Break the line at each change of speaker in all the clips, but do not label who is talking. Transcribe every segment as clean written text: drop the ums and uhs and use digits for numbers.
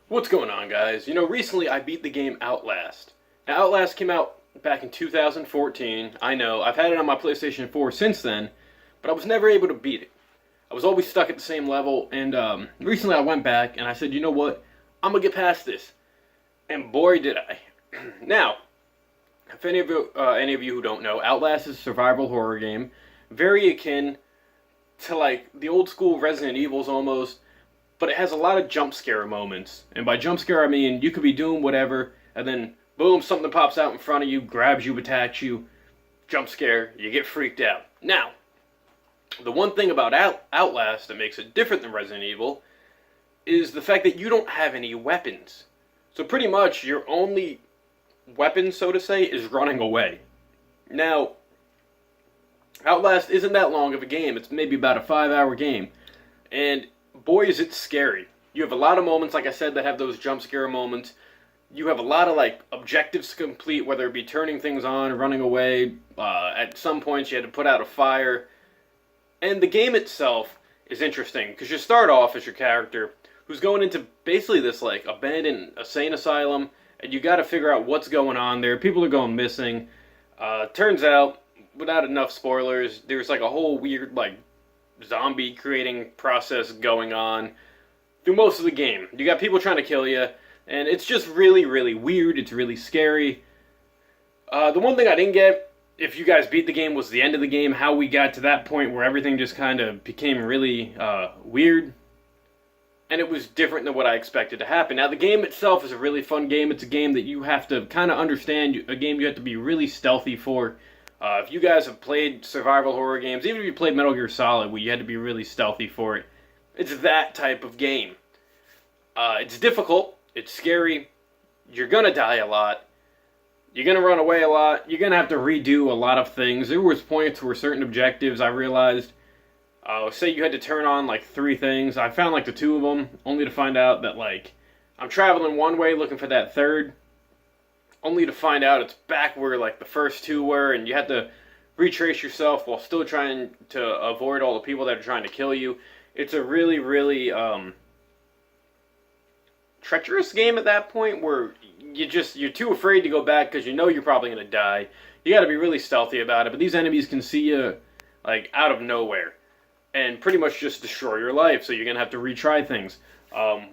What's going on, guys? Recently I beat the game Outlast. Now, Outlast came out back in 2014. I know, I've had it on my PlayStation 4 since then, but I was never able to beat it. I was always stuck at the same level, and recently I went back and I said, you know what? I'm gonna get past this. And boy, did I. Now, if any of you who don't know, Outlast is a survival horror game, very akin to like the old school Resident Evils almost, but it has a lot of jump scare moments. And by jump scare, I mean you could be doing whatever, and then boom, something pops out in front of you, grabs you, attacks you, jump scare, you get freaked out. Now, the one thing about Outlast that makes it different than Resident Evil is the fact that you don't have any weapons. So pretty much your only weapon, so to say, is running away. Now, Outlast isn't that long of a game. It's maybe about a 5-hour game. And boy, is it scary. You have a lot of moments, like I said, that have those jump scare moments. You have a lot of like objectives to complete, whether it be turning things on, running away. At some points, you had to put out a fire. And the game itself is interesting, because you start off as your character who's going into basically this like abandoned insane asylum, and you got to figure out what's going on there. People are going missing. Turns out, without enough spoilers, there's like a whole weird like zombie creating process going on through most of the game. You got people trying to kill you, and it's just really, really weird. It's really scary. The one thing I didn't get, if you guys beat the game, was the end of the game, how we got to that point where everything just kind of became really weird. And it was different than what I expected to happen. Now, the game itself is a really fun game. It's a game that you have to kind of understand, a game you have to be really stealthy for. If you guys have played survival horror games, even if you played Metal Gear Solid, where you had to be really stealthy for it, it's that type of game. It's difficult, it's scary, you're gonna die a lot, you're gonna run away a lot, you're gonna have to redo a lot of things. There was points where certain objectives I realized, say you had to turn on like 3 things, I found like the 2 of them, only to find out that like, I'm traveling one way looking for that third, only to find out it's back where like the first 2 were, and you had to retrace yourself while still trying to avoid all the people that are trying to kill you. It's a really, really treacherous game at that point, where you're too afraid to go back because you know you're probably going to die. You got to be really stealthy about it, but these enemies can see you like out of nowhere and pretty much just destroy your life, so you're going to have to retry things.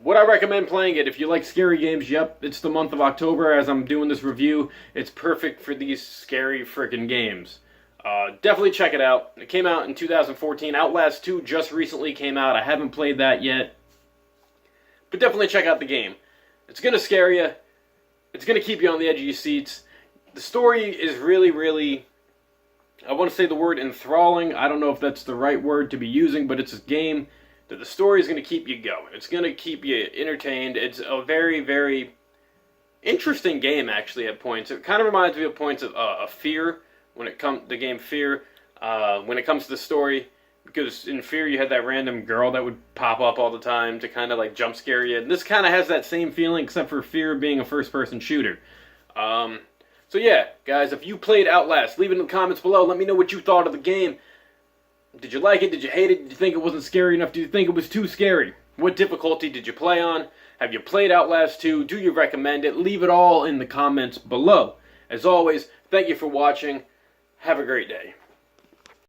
Would I recommend playing it? If you like scary games, yep, it's the month of October as I'm doing this review. It's perfect for these scary freaking games. Definitely check it out. It came out in 2014. Outlast 2 just recently came out. I haven't played that yet. But definitely check out the game. It's going to scare you. It's going to keep you on the edge of your seats. The story is really, really, I want to say the word enthralling. I don't know if that's the right word to be using, but it's a game that the story is going to keep you going. It's going to keep you entertained. It's a very, very interesting game, actually, at points. It kind of reminds me of points of Fear, when it comes the game Fear, when it comes to the story, because in Fear you had that random girl that would pop up all the time to kind of like jump scare you. And this kind of has that same feeling, except for Fear being a first-person shooter. So yeah, guys, if you played Outlast, leave it in the comments below. Let me know what you thought of the game. Did you like it? Did you hate it? Did you think it wasn't scary enough? Did you think it was too scary? What difficulty did you play on? Have you played Outlast 2? Do you recommend it? Leave it all in the comments below. As always, thank you for watching. Have a great day.